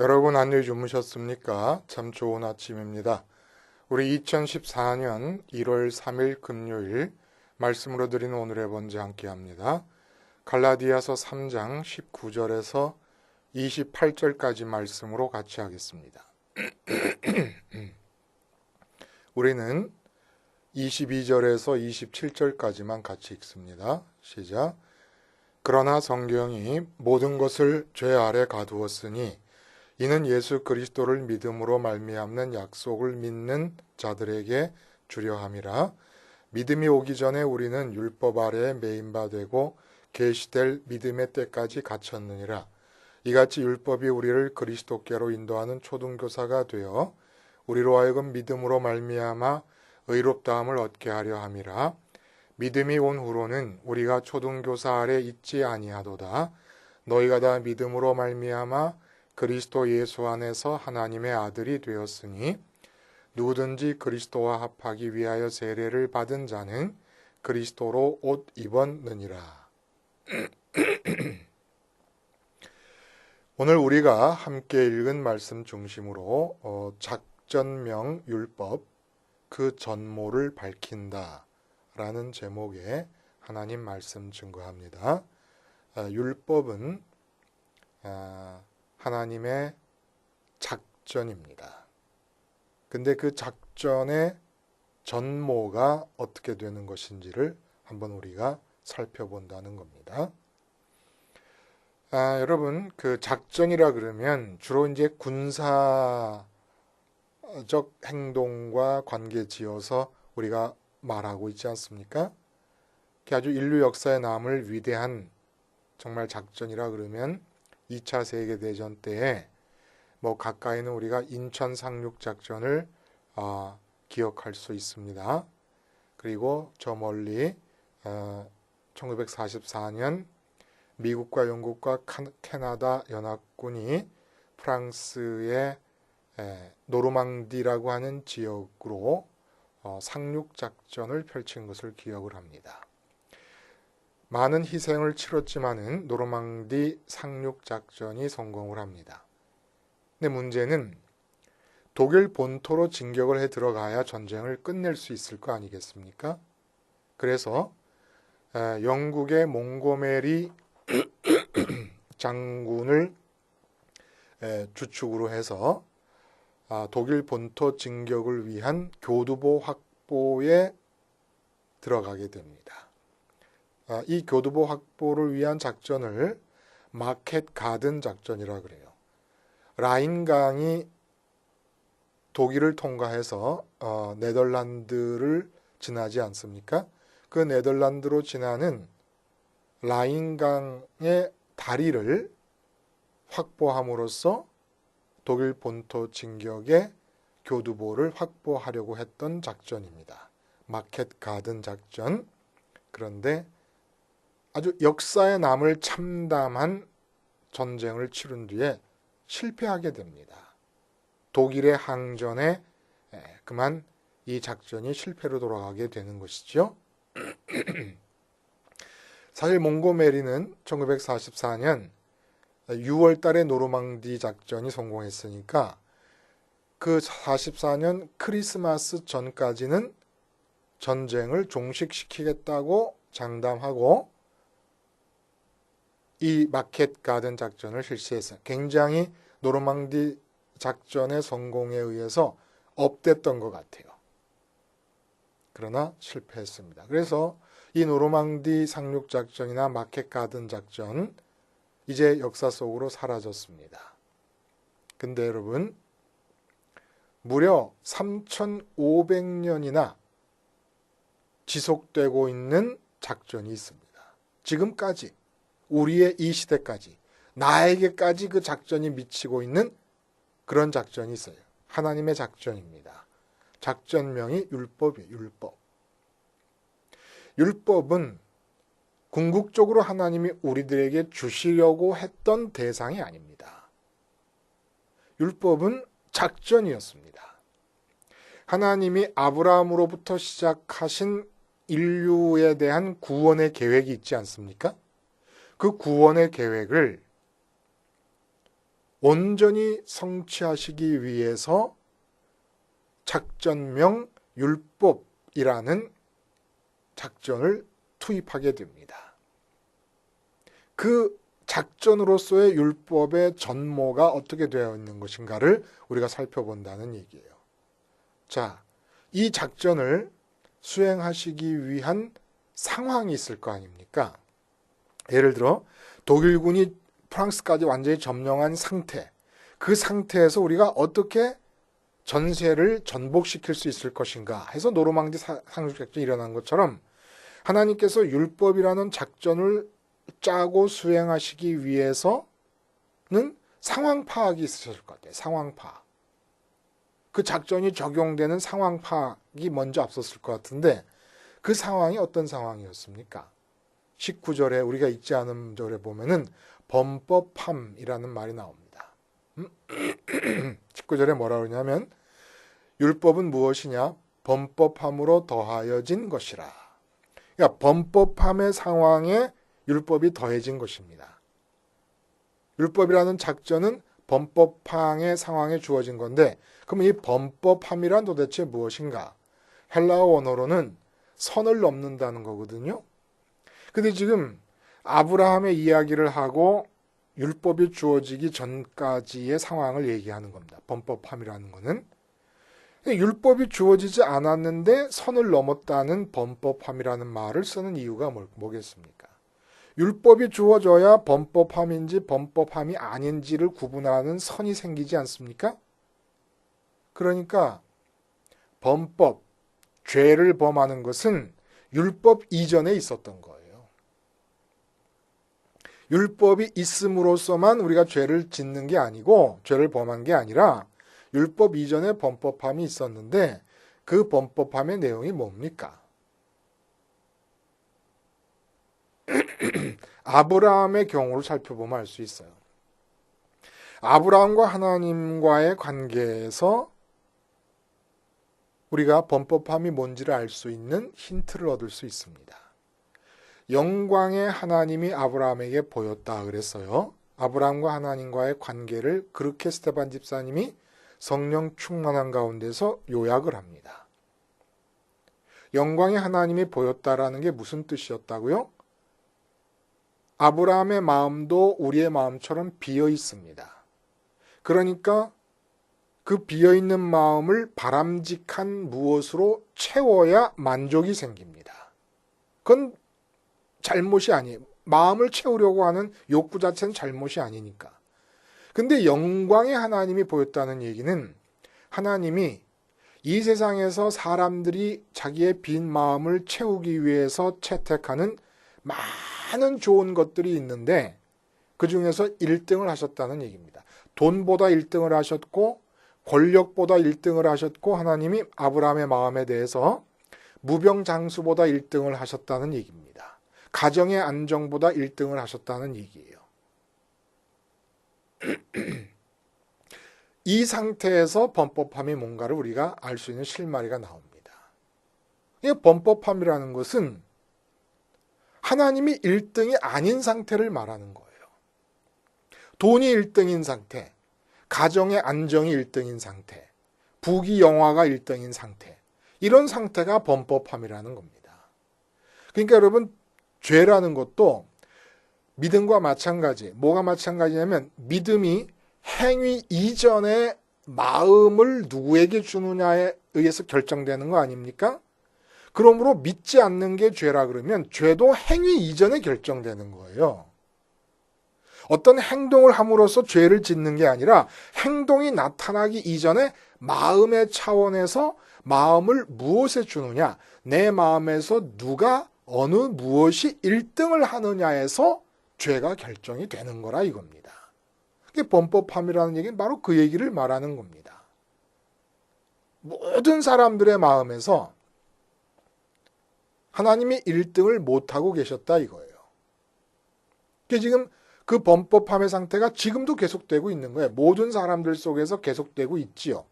여러분 안녕히 주무셨습니까? 참 좋은 아침입니다. 우리 2014년 1월 3일 금요일 말씀으로 드리는 오늘의 번제 함께 합니다. 갈라디아서 3장 19절에서 28절까지 말씀으로 같이 하겠습니다. 우리는 22절에서 27절까지만 같이 읽습니다. 시작. 그러나 성경이 모든 것을 죄 아래 가두었으니 이는 예수 그리스도를 믿음으로 말미암는 약속을 믿는 자들에게 주려 함이라. 믿음이 오기 전에 우리는 율법 아래에 매인 바 되고 계시될 믿음의 때까지 갇혔느니라. 이같이 율법이 우리를 그리스도께로 인도하는 초등교사가 되어 우리로 하여금 믿음으로 말미암아 의롭다함을 얻게 하려 함이라. 믿음이 온 후로는 우리가 초등교사 아래 있지 아니하도다. 너희가 다 믿음으로 말미암아 그리스도 예수 안에서 하나님의 아들이 되었으니 누구든지 그리스도와 합하기 위하여 세례를 받은 자는 그리스도로 옷 입었느니라. 오늘 우리가 함께 읽은 말씀 중심으로 작전명 율법 그 전모를 밝힌다 라는 제목의 하나님 말씀 증거합니다. 율법은 하나님의 작전입니다. 근데 그 작전의 전모가 어떻게 되는 것인지를 한번 우리가 살펴본다는 겁니다. 여러분, 그 작전이라 그러면 주로 이제 군사적 행동과 관계 지어서 우리가 말하고 있지 않습니까? 아주 인류 역사에 남을 위대한 정말 작전이라 그러면 2차 세계대전 때에 가까이는 우리가 인천 상륙작전을 기억할 수 있습니다. 그리고 저 멀리 1944년 미국과 영국과 캐나다 연합군이 프랑스의 노르망디라고 하는 지역으로 상륙작전을 펼친 것을 기억을 합니다. 많은 희생을 치렀지만은 노르망디 상륙작전이 성공을 합니다. 근데 문제는 독일 본토로 진격을 해 들어가야 전쟁을 끝낼 수 있을 거 아니겠습니까? 그래서 영국의 몽고메리 장군을 주축으로 해서 독일 본토 진격을 위한 교두보 확보에 들어가게 됩니다. 이 교두보 확보를 위한 작전을 마켓 가든 작전이라 그래요. 라인강이 독일을 통과해서 네덜란드를 지나지 않습니까? 그 네덜란드로 지나는 라인강의 다리를 확보함으로써 독일 본토 진격의 교두보를 확보하려고 했던 작전입니다. 마켓 가든 작전. 그런데 아주 역사에 남을 참담한 전쟁을 치른 뒤에 실패하게 됩니다. 독일의 항전에 그만 이 작전이 실패로 돌아가게 되는 것이죠. 사실 몽고메리는 1944년 6월 달에 노르망디 작전이 성공했으니까 그 44년 크리스마스 전까지는 전쟁을 종식시키겠다고 장담하고 이 마켓 가든 작전을 실시했어요. 굉장히 노르망디 작전의 성공에 의해서 업됐던 것 같아요. 그러나 실패했습니다. 그래서 이 노르망디 상륙작전이나 마켓 가든 작전 이제 역사 속으로 사라졌습니다. 근데 여러분 무려 3,500년이나 지속되고 있는 작전이 있습니다. 지금까지 우리의 이 시대까지 나에게까지 그 작전이 미치고 있는 그런 작전이 있어요. 하나님의 작전입니다. 작전명이 율법이에요. 율법. 율법은 궁극적으로 하나님이 우리들에게 주시려고 했던 대상이 아닙니다. 율법은 작전이었습니다. 하나님이 아브라함으로부터 시작하신 인류에 대한 구원의 계획이 있지 않습니까? 그 구원의 계획을 온전히 성취하시기 위해서 작전명 율법이라는 작전을 투입하게 됩니다. 그 작전으로서의 율법의 전모가 어떻게 되어 있는 것인가를 우리가 살펴본다는 얘기예요. 자, 이 작전을 수행하시기 위한 상황이 있을 거 아닙니까? 예를 들어 독일군이 프랑스까지 완전히 점령한 상태, 그 상태에서 우리가 어떻게 전세를 전복시킬 수 있을 것인가 해서 노르망디 상륙작전이 일어난 것처럼 하나님께서 율법이라는 작전을 짜고 수행하시기 위해서는 상황 파악이 있으실 것 같아요. 상황 파악. 그 작전이 적용되는 상황 파악이 먼저 앞섰을 것 같은데 그 상황이 어떤 상황이었습니까? 19절에 우리가 읽지 않은 절에 보면은 범법함이라는 말이 나옵니다. 19절에 뭐라 그러냐면 율법은 무엇이냐? 범법함으로 더하여진 것이라. 그러니까 범법함의 상황에 율법이 더해진 것입니다. 율법이라는 작전은 범법함의 상황에 주어진 건데 그럼 이 범법함이란 도대체 무엇인가? 헬라어 원어로는 선을 넘는다는 거거든요. 근데 지금 아브라함의 이야기를 하고 율법이 주어지기 전까지의 상황을 얘기하는 겁니다. 범법함이라는 거는. 율법이 주어지지 않았는데 선을 넘었다는 범법함이라는 말을 쓰는 이유가 뭐겠습니까? 율법이 주어져야 범법함인지 범법함이 아닌지를 구분하는 선이 생기지 않습니까? 그러니까 범법, 죄를 범하는 것은 율법 이전에 있었던 거예요. 율법이 있음으로써만 우리가 죄를 짓는 게 아니고 죄를 범한 게 아니라 율법 이전에 범법함이 있었는데 그 범법함의 내용이 뭡니까? 아브라함의 경우를 살펴보면 알 수 있어요. 아브라함과 하나님과의 관계에서 우리가 범법함이 뭔지를 알 수 있는 힌트를 얻을 수 있습니다. 영광의 하나님이 아브라함에게 보였다 그랬어요. 아브라함과 하나님과의 관계를 그렇게 스테반 집사님이 성령 충만한 가운데서 요약을 합니다. 영광의 하나님이 보였다라는 게 무슨 뜻이었다고요? 아브라함의 마음도 우리의 마음처럼 비어 있습니다. 그러니까 그 비어있는 마음을 바람직한 무엇으로 채워야 만족이 생깁니다. 그건 잘못이 아니에요. 마음을 채우려고 하는 욕구 자체는 잘못이 아니니까. 근데 영광의 하나님이 보였다는 얘기는 하나님이 이 세상에서 사람들이 자기의 빈 마음을 채우기 위해서 채택하는 많은 좋은 것들이 있는데 그 중에서 1등을 하셨다는 얘기입니다. 돈보다 1등을 하셨고 권력보다 1등을 하셨고 하나님이 아브라함의 마음에 대해서 무병장수보다 1등을 하셨다는 얘기입니다. 가정의 안정보다 1등을 하셨다는 얘기예요. 이 상태에서 범법함이 뭔가를 우리가 알 수 있는 실마리가 나옵니다. 이 범법함이라는 것은 하나님이 1등이 아닌 상태를 말하는 거예요. 돈이 1등인 상태, 가정의 안정이 1등인 상태, 부귀 영화가 1등인 상태, 이런 상태가 범법함이라는 겁니다. 그러니까 여러분, 죄라는 것도 믿음과 마찬가지, 뭐가 마찬가지냐면 믿음이 행위 이전에 마음을 누구에게 주느냐에 의해서 결정되는 거 아닙니까? 그러므로 믿지 않는 게 죄라 그러면 죄도 행위 이전에 결정되는 거예요. 어떤 행동을 함으로써 죄를 짓는 게 아니라 행동이 나타나기 이전에 마음의 차원에서 마음을 무엇에 주느냐, 내 마음에서 누가 어느 무엇이 1등을 하느냐에서 죄가 결정이 되는 거라 이겁니다. 범법함이라는 얘기는 바로 그 얘기를 말하는 겁니다. 모든 사람들의 마음에서 하나님이 1등을 못하고 계셨다 이거예요. 지금 그 범법함의 상태가 지금도 계속되고 있는 거예요. 모든 사람들 속에서 계속되고 있지요.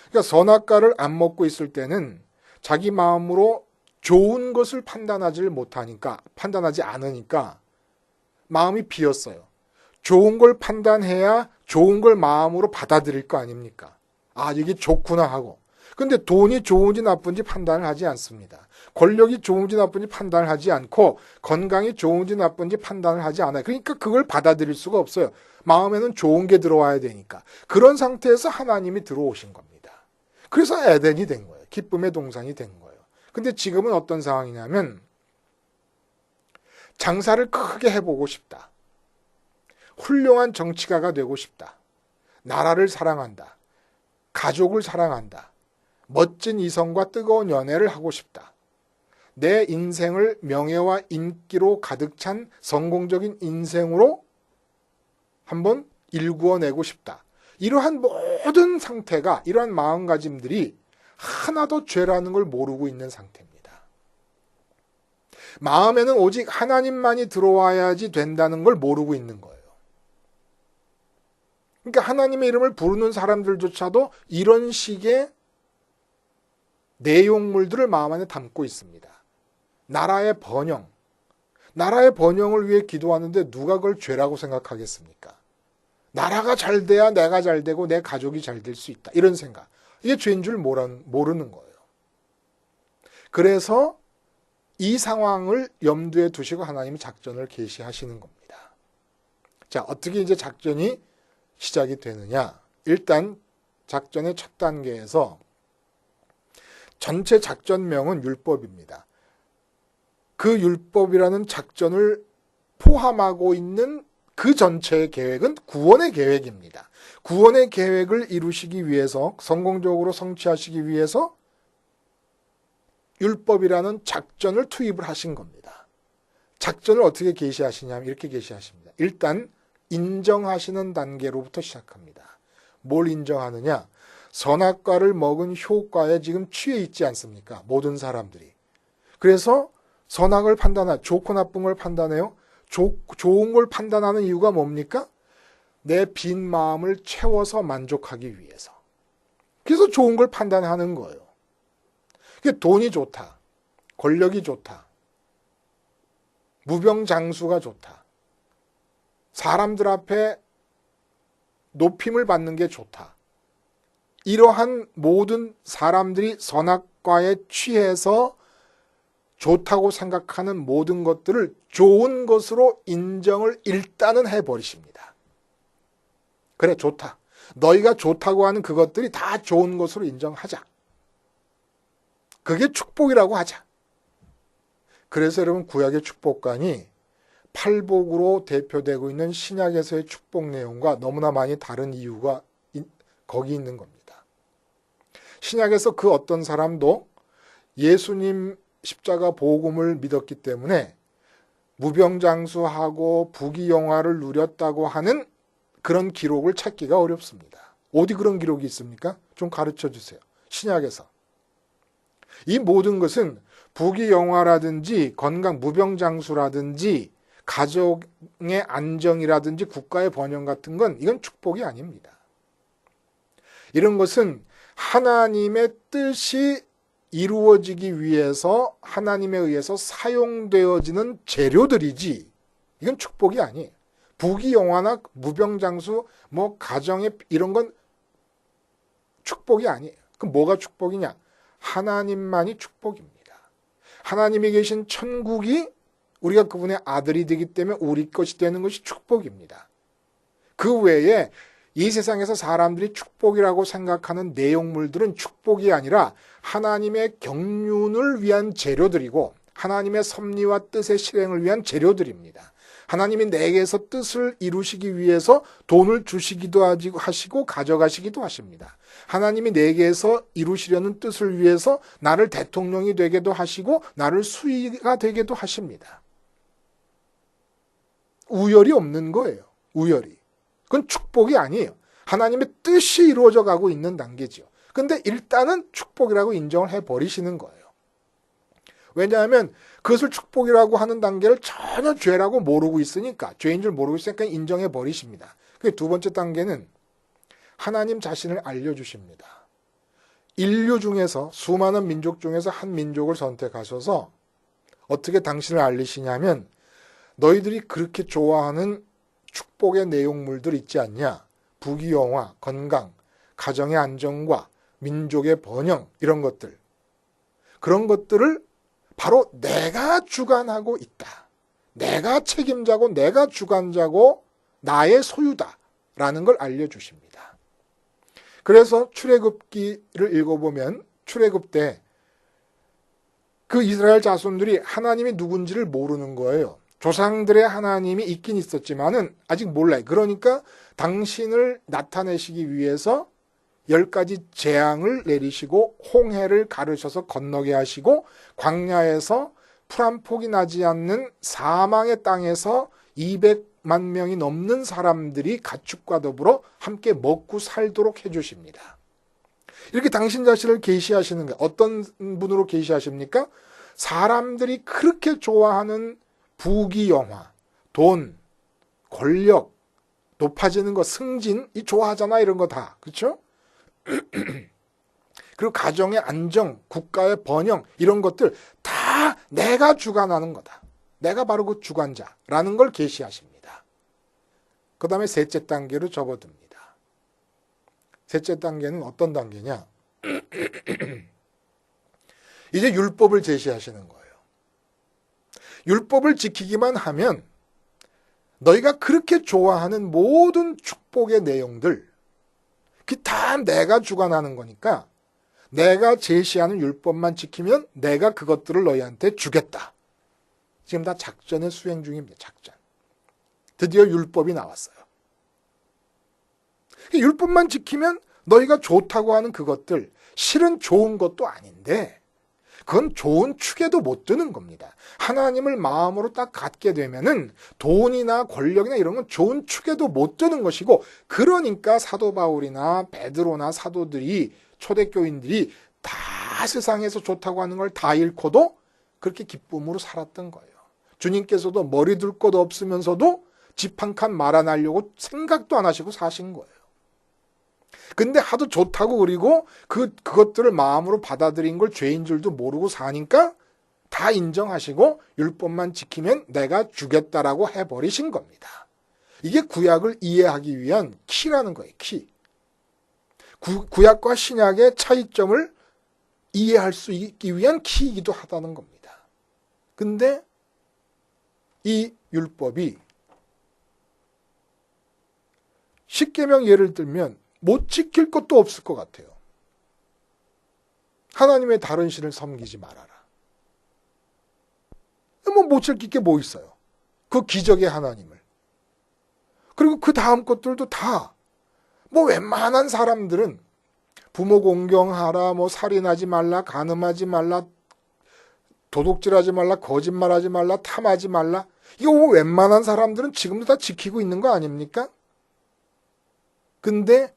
그러니까 선악과를 안 먹고 있을 때는 자기 마음으로 좋은 것을 판단하지 않으니까 마음이 비었어요. 좋은 걸 판단해야 좋은 걸 마음으로 받아들일 거 아닙니까? 아, 이게 좋구나 하고. 근데 돈이 좋은지 나쁜지 판단을 하지 않습니다. 권력이 좋은지 나쁜지 판단을 하지 않고 건강이 좋은지 나쁜지 판단을 하지 않아요. 그러니까 그걸 받아들일 수가 없어요. 마음에는 좋은 게 들어와야 되니까. 그런 상태에서 하나님이 들어오신 겁니다. 그래서 에덴이 된 거예요. 기쁨의 동산이 된 거예요. 근데 지금은 어떤 상황이냐면 장사를 크게 해보고 싶다. 훌륭한 정치가가 되고 싶다. 나라를 사랑한다. 가족을 사랑한다. 멋진 이성과 뜨거운 연애를 하고 싶다. 내 인생을 명예와 인기로 가득 찬 성공적인 인생으로 한번 일구어내고 싶다. 이러한 모든 상태가, 이러한 마음가짐들이 하나도 죄라는 걸 모르고 있는 상태입니다. 마음에는 오직 하나님만이 들어와야지 된다는 걸 모르고 있는 거예요. 그러니까 하나님의 이름을 부르는 사람들조차도 이런 식의 내용물들을 마음 안에 담고 있습니다. 나라의 번영. 나라의 번영을 위해 기도하는데 누가 그걸 죄라고 생각하겠습니까? 나라가 잘 돼야 내가 잘 되고 내 가족이 잘 될 수 있다. 이런 생각. 이게 죄인 줄 모르는 거예요. 그래서 이 상황을 염두에 두시고 하나님이 작전을 계시하시는 겁니다. 자, 어떻게 이제 작전이 시작이 되느냐? 일단 작전의 첫 단계에서 전체 작전명은 율법입니다. 그 율법이라는 작전을 포함하고 있는 그 전체의 계획은 구원의 계획입니다. 구원의 계획을 이루시기 위해서, 성공적으로 성취하시기 위해서 율법이라는 작전을 투입을 하신 겁니다. 작전을 어떻게 계시하시냐면 이렇게 계시하십니다. 일단 인정하시는 단계로부터 시작합니다. 뭘 인정하느냐? 선악과를 먹은 효과에 지금 취해 있지 않습니까? 모든 사람들이. 그래서 선악을 판단하고 좋고 나쁜 걸 판단해요. 좋은 걸 판단하는 이유가 뭡니까? 내 빈 마음을 채워서 만족하기 위해서. 그래서 좋은 걸 판단하는 거예요. 돈이 좋다. 권력이 좋다. 무병장수가 좋다. 사람들 앞에 높임을 받는 게 좋다. 이러한 모든 사람들이 선악과에 취해서 좋다고 생각하는 모든 것들을 좋은 것으로 인정을 일단은 해버리십니다. 그래, 좋다. 너희가 좋다고 하는 그것들이 다 좋은 것으로 인정하자. 그게 축복이라고 하자. 그래서 여러분, 구약의 축복관이 팔복으로 대표되고 있는 신약에서의 축복 내용과 너무나 많이 다른 이유가 거기 있는 겁니다. 신약에서 그 어떤 사람도 예수님 십자가 복음을 믿었기 때문에 무병장수하고 부귀영화를 누렸다고 하는 그런 기록을 찾기가 어렵습니다. 어디 그런 기록이 있습니까? 좀 가르쳐 주세요. 신약에서. 이 모든 것은 부귀영화라든지 건강, 무병장수라든지 가족의 안정이라든지 국가의 번영 같은 건 이건 축복이 아닙니다. 이런 것은 하나님의 뜻이 이루어지기 위해서 하나님에 의해서 사용되어지는 재료들이지 이건 축복이 아니에요. 부귀영화나 무병장수, 가정의 이런 건 축복이 아니에요. 그럼 뭐가 축복이냐? 하나님만이 축복입니다. 하나님이 계신 천국이 우리가 그분의 아들이 되기 때문에 우리 것이 되는 것이 축복입니다. 그 외에 이 세상에서 사람들이 축복이라고 생각하는 내용물들은 축복이 아니라 하나님의 경륜을 위한 재료들이고 하나님의 섭리와 뜻의 실행을 위한 재료들입니다. 하나님이 내게서 뜻을 이루시기 위해서 돈을 주시기도 하시고 가져가시기도 하십니다. 하나님이 내게서 이루시려는 뜻을 위해서 나를 대통령이 되게도 하시고 나를 수의가 되게도 하십니다. 우열이 없는 거예요. 우열이. 그건 축복이 아니에요. 하나님의 뜻이 이루어져 가고 있는 단계죠. 근데 일단은 축복이라고 인정을 해버리시는 거예요. 왜냐하면 그것을 축복이라고 하는 단계를 전혀 죄라고 모르고 있으니까, 죄인 줄 모르고 있으니까 인정해버리십니다. 두 번째 단계는 하나님 자신을 알려주십니다. 인류 중에서, 수많은 민족 중에서 한 민족을 선택하셔서 어떻게 당신을 알리시냐면 너희들이 그렇게 좋아하는 축복의 내용물들 있지 않냐? 부귀영화, 건강, 가정의 안정과 민족의 번영 이런 것들, 그런 것들을 바로 내가 주관하고 있다. 내가 책임자고 내가 주관자고 나의 소유다라는 걸 알려주십니다. 그래서 출애굽기를 읽어보면 출애굽 때 그 이스라엘 자손들이 하나님이 누군지를 모르는 거예요. 조상들의 하나님이 있긴 있었지만은 아직 몰라요. 그러니까 당신을 나타내시기 위해서 10가지 재앙을 내리시고 홍해를 가르셔서 건너게 하시고 광야에서 풀 한 폭이 나지 않는 사망의 땅에서 200만 명이 넘는 사람들이 가축과 더불어 함께 먹고 살도록 해주십니다. 이렇게 당신 자신을 계시하시는 거예요. 어떤 분으로 계시하십니까? 사람들이 그렇게 좋아하는 부귀영화, 돈, 권력, 높아지는 거, 승진, 이 좋아하잖아 이런 거 다. 그렇죠? 그리고 가정의 안정, 국가의 번영 이런 것들 다 내가 주관하는 거다. 내가 바로 그 주관자라는 걸 계시하십니다. 그 다음에 셋째 단계로 접어듭니다. 셋째 단계는 어떤 단계냐? 이제 율법을 제시하시는 거예요. 율법을 지키기만 하면 너희가 그렇게 좋아하는 모든 축복의 내용들, 그 다 내가 주관하는 거니까 내가 제시하는 율법만 지키면 내가 그것들을 너희한테 주겠다. 지금 다 작전의 수행 중입니다. 작전. 드디어 율법이 나왔어요. 율법만 지키면 너희가 좋다고 하는 그것들, 실은 좋은 것도 아닌데 그건 좋은 축에도 못 드는 겁니다. 하나님을 마음으로 딱 갖게 되면은 돈이나 권력이나 이런 건 좋은 축에도 못 드는 것이고, 그러니까 사도 바울이나 베드로나 사도들이, 초대교인들이 다 세상에서 좋다고 하는 걸 다 잃고도 그렇게 기쁨으로 살았던 거예요. 주님께서도 머리 둘 것 없으면서도 집 한 칸 마련하려고 생각도 안 하시고 사신 거예요. 근데 하도 좋다고 그리고 그것들을 마음으로 받아들인 걸 죄인 줄도 모르고 사니까 다 인정하시고 율법만 지키면 내가 주겠다라고 해버리신 겁니다. 이게 구약을 이해하기 위한 키라는 거예요. 키. 구약과 신약의 차이점을 이해할 수 있기 위한 키이기도 하다는 겁니다. 근데 이 율법이 십계명 예를 들면 못 지킬 것도 없을 것 같아요. 하나님의 다른 신을 섬기지 말아라. 못 지킬 게 뭐 있어요? 그 기적의 하나님을. 그리고 그 다음 것들도 다 웬만한 사람들은 부모 공경하라, 살인하지 말라, 간음하지 말라, 도둑질하지 말라, 거짓말하지 말라, 탐하지 말라. 이거 웬만한 사람들은 지금도 다 지키고 있는 거 아닙니까? 근데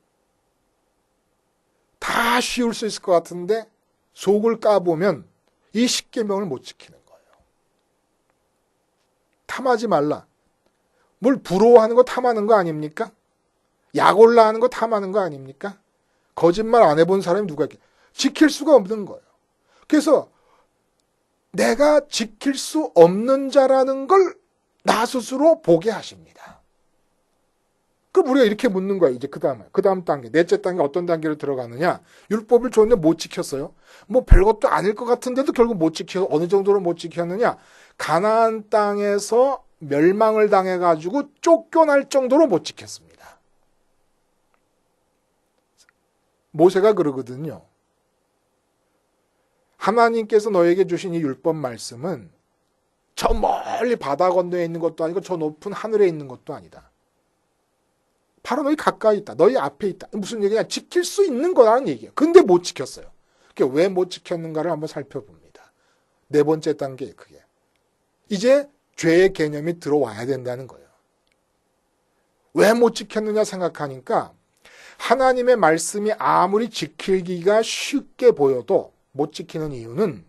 다 쉬울 수 있을 것 같은데 속을 까보면 이 십계명을 못 지키는 거예요. 탐하지 말라. 뭘 부러워하는 거 탐하는 거 아닙니까? 약올라 하는 거 탐하는 거 아닙니까? 거짓말 안 해본 사람이 누가 있겠어요? 지킬 수가 없는 거예요. 그래서 내가 지킬 수 없는 자라는 걸 나 스스로 보게 하십니다. 그럼 우리가 이렇게 묻는 거야. 이제 그 다음 단계, 넷째 단계 어떤 단계로 들어가느냐? 율법을 줬는데 못 지켰어요. 별것도 아닐 것 같은데도 결국 못 지켜. 어느 정도로 못 지켰느냐? 가나안 땅에서 멸망을 당해가지고 쫓겨날 정도로 못 지켰습니다. 모세가 그러거든요. 하나님께서 너에게 주신 이 율법 말씀은 저 멀리 바다 건너에 있는 것도 아니고 저 높은 하늘에 있는 것도 아니다. 바로 너희 가까이 있다. 너희 앞에 있다. 무슨 얘기냐? 지킬 수 있는 거라는 얘기예요. 근데 못 지켰어요. 그게 왜 못 지켰는가를 한번 살펴봅니다. 네 번째 단계 그게. 이제 죄의 개념이 들어와야 된다는 거예요. 왜 못 지켰느냐 생각하니까 하나님의 말씀이 아무리 지키기가 쉽게 보여도 못 지키는 이유는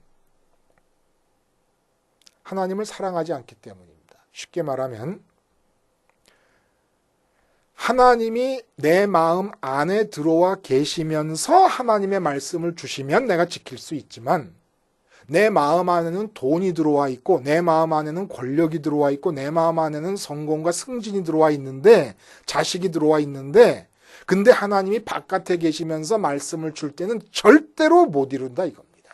하나님을 사랑하지 않기 때문입니다. 쉽게 말하면 하나님이 내 마음 안에 들어와 계시면서 하나님의 말씀을 주시면 내가 지킬 수 있지만, 내 마음 안에는 돈이 들어와 있고 내 마음 안에는 권력이 들어와 있고 내 마음 안에는 성공과 승진이 들어와 있는데, 자식이 들어와 있는데 근데 하나님이 바깥에 계시면서 말씀을 줄 때는 절대로 못 이룬다 이겁니다.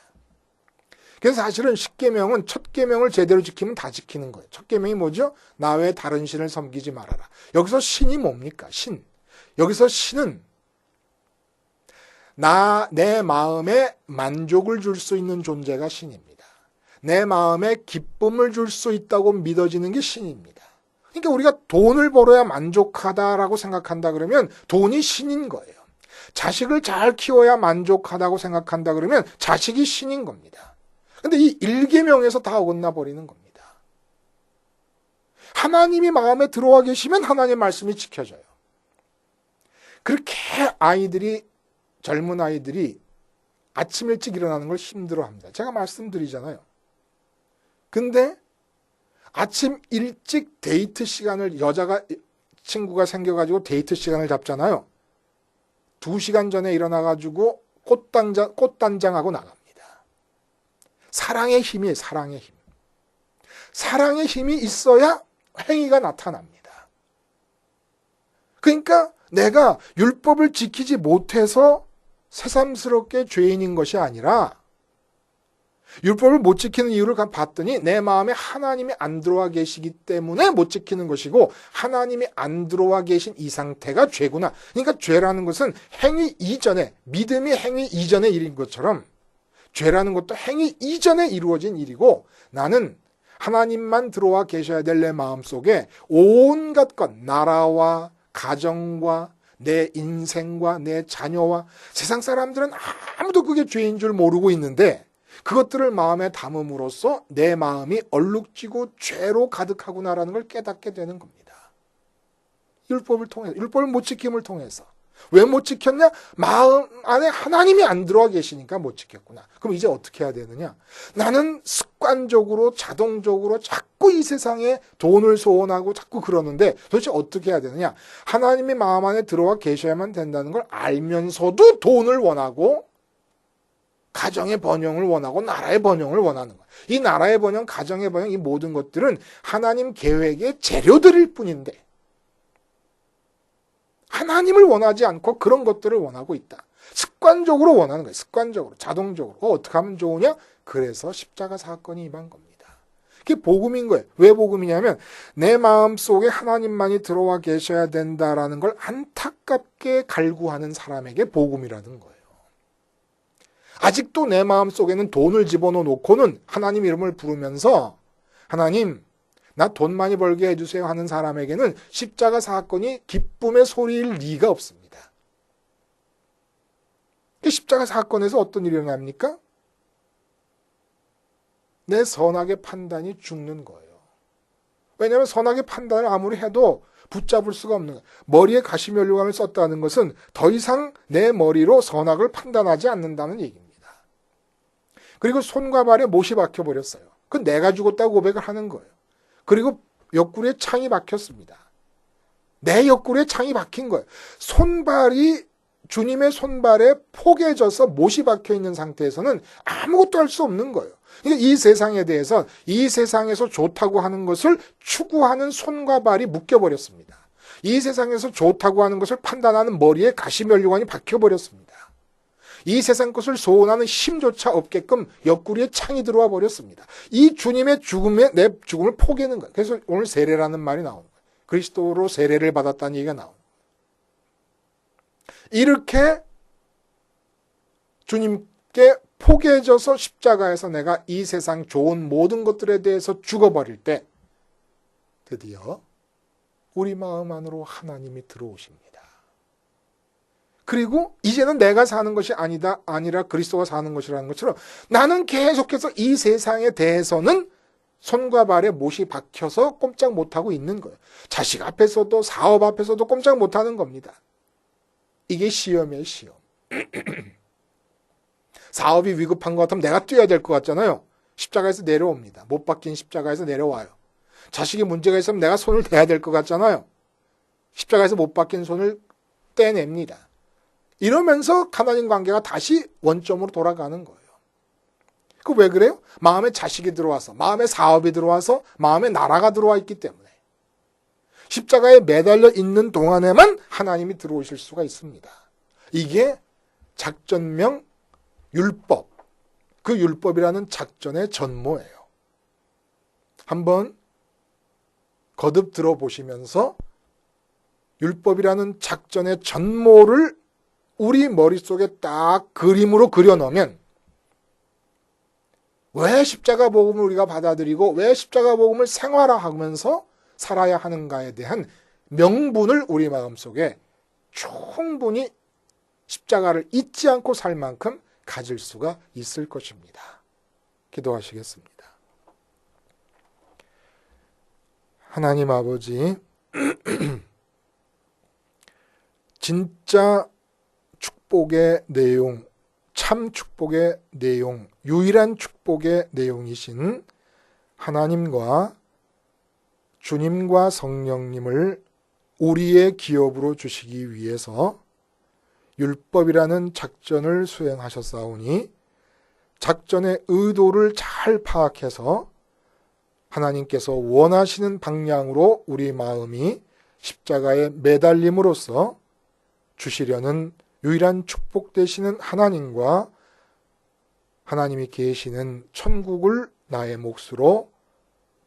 그래서 사실은 십계명은 첫 계명을 제대로 지키면 다 지키는 거예요. 첫 계명이 뭐죠? 나 외에 다른 신을 섬기지 말아라. 여기서 신이 뭡니까? 신. 여기서 신은 내 마음에 만족을 줄 수 있는 존재가 신입니다. 내 마음에 기쁨을 줄 수 있다고 믿어지는 게 신입니다. 그러니까 우리가 돈을 벌어야 만족하다라고 생각한다 그러면 돈이 신인 거예요. 자식을 잘 키워야 만족하다고 생각한다 그러면 자식이 신인 겁니다. 근데 이 1계명에서 다 어긋나 버리는 겁니다. 하나님이 마음에 들어와 계시면 하나님의 말씀이 지켜져요. 그렇게 젊은 아이들이 아침 일찍 일어나는 걸 힘들어합니다. 제가 말씀드리잖아요. 근데 아침 일찍 데이트 시간을 친구가 생겨가지고 데이트 시간을 잡잖아요. 2시간 전에 일어나가지고 꽃단장하고 나갑니다. 사랑의 힘이에요. 사랑의 힘. 사랑의 힘이 있어야 행위가 나타납니다. 그러니까 내가 율법을 지키지 못해서 새삼스럽게 죄인인 것이 아니라 율법을 못 지키는 이유를 봤더니 내 마음에 하나님이 안 들어와 계시기 때문에 못 지키는 것이고 하나님이 안 들어와 계신 이 상태가 죄구나. 그러니까 죄라는 것은 행위 이전에, 믿음이 행위 이전의 일인 것처럼 죄라는 것도 행위 이전에 이루어진 일이고 나는 하나님만 들어와 계셔야 될 내 마음속에 온갖 것, 나라와 가정과 내 인생과 내 자녀와 세상 사람들은 아무도 그게 죄인 줄 모르고 있는데 그것들을 마음에 담음으로써 내 마음이 얼룩지고 죄로 가득하구나라는 걸 깨닫게 되는 겁니다. 율법을 통해서, 율법을 못 지킴을 통해서. 왜 못 지켰냐? 마음 안에 하나님이 안 들어와 계시니까 못 지켰구나. 그럼 이제 어떻게 해야 되느냐? 나는 습관적으로 자동적으로 자꾸 이 세상에 돈을 소원하고 자꾸 그러는데 도대체 어떻게 해야 되느냐? 하나님이 마음 안에 들어와 계셔야만 된다는 걸 알면서도 돈을 원하고 가정의 번영을 원하고 나라의 번영을 원하는 거예요. 이 나라의 번영, 가정의 번영, 이 모든 것들은 하나님 계획의 재료들일 뿐인데 하나님을 원하지 않고 그런 것들을 원하고 있다. 습관적으로 원하는 거예요. 습관적으로, 자동적으로. 어떻게 하면 좋으냐? 그래서 십자가 사건이 임한 겁니다. 그게 복음인 거예요. 왜 복음이냐면 내 마음속에 하나님만이 들어와 계셔야 된다라는 걸 안타깝게 갈구하는 사람에게 복음이라는 거예요. 아직도 내 마음속에는 돈을 집어넣어 놓고는 하나님 이름을 부르면서 하나님 나 돈 많이 벌게 해주세요 하는 사람에게는 십자가 사건이 기쁨의 소리일 리가 없습니다. 십자가 사건에서 어떤 일이 일어납니까? 내 선악의 판단이 죽는 거예요. 왜냐하면 선악의 판단을 아무리 해도 붙잡을 수가 없는 거예요. 머리에 가시면류관을 썼다는 것은 더 이상 내 머리로 선악을 판단하지 않는다는 얘기입니다. 그리고 손과 발에 못이 박혀버렸어요. 그건 내가 죽었다고 고백을 하는 거예요. 그리고 옆구리에 창이 박혔습니다. 내 옆구리에 창이 박힌 거예요. 손발이 주님의 손발에 포개져서 못이 박혀있는 상태에서는 아무것도 할 수 없는 거예요. 그러니까 이 세상에 대해서 이 세상에서 좋다고 하는 것을 추구하는 손과 발이 묶여버렸습니다. 이 세상에서 좋다고 하는 것을 판단하는 머리에 가시면류관이 박혀버렸습니다. 이 세상 것을 소원하는 힘조차 없게끔 옆구리에 창이 들어와 버렸습니다. 이 주님의 죽음에 내 죽음을 포기하는 거예요. 그래서 오늘 세례라는 말이 나오는 거예요. 그리스도로 세례를 받았다는 얘기가 나오는 거예요. 이렇게 주님께 포개져서 십자가에서 내가 이 세상 좋은 모든 것들에 대해서 죽어버릴 때 드디어 우리 마음 안으로 하나님이 들어오십니다. 그리고 이제는 내가 사는 것이 아니라 그리스도가 사는 것이라는 것처럼 나는 계속해서 이 세상에 대해서는 손과 발에 못이 박혀서 꼼짝 못하고 있는 거예요. 자식 앞에서도 사업 앞에서도 꼼짝 못하는 겁니다. 이게 시험이에요, 시험. 사업이 위급한 것 같으면 내가 뛰어야 될 것 같잖아요. 십자가에서 내려옵니다. 못 박힌 십자가에서 내려와요. 자식이 문제가 있으면 내가 손을 대야 될 것 같잖아요. 십자가에서 못 박힌 손을 떼냅니다. 이러면서 하나님 관계가 다시 원점으로 돌아가는 거예요. 그 왜 그래요? 마음에 자식이 들어와서, 마음에 사업이 들어와서, 마음에 나라가 들어와 있기 때문에. 십자가에 매달려 있는 동안에만 하나님이 들어오실 수가 있습니다. 이게 작전명 율법, 그 율법이라는 작전의 전모예요. 한번 거듭 들어보시면서 율법이라는 작전의 전모를 우리 머릿속에 딱 그림으로 그려놓으면 왜 십자가 복음을 우리가 받아들이고 왜 십자가 복음을 생활화하면서 살아야 하는가에 대한 명분을 우리 마음속에 충분히 십자가를 잊지 않고 살 만큼 가질 수가 있을 것입니다. 기도하시겠습니다. 하나님 아버지, 진짜 축복의 내용, 참 축복의 내용, 유일한 축복의 내용이신 하나님과 주님과 성령님을 우리의 기업으로 주시기 위해서 율법이라는 작전을 수행하셨사오니 작전의 의도를 잘 파악해서 하나님께서 원하시는 방향으로 우리 마음이 십자가에 매달림으로써 주시려는 유일한 축복 되시는 하나님과 하나님이 계시는 천국을 나의 몫으로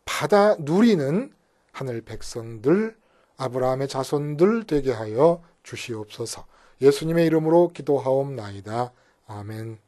받아 누리는 하늘 백성들, 아브라함의 자손들 되게 하여 주시옵소서. 예수님의 이름으로 기도하옵나이다. 아멘.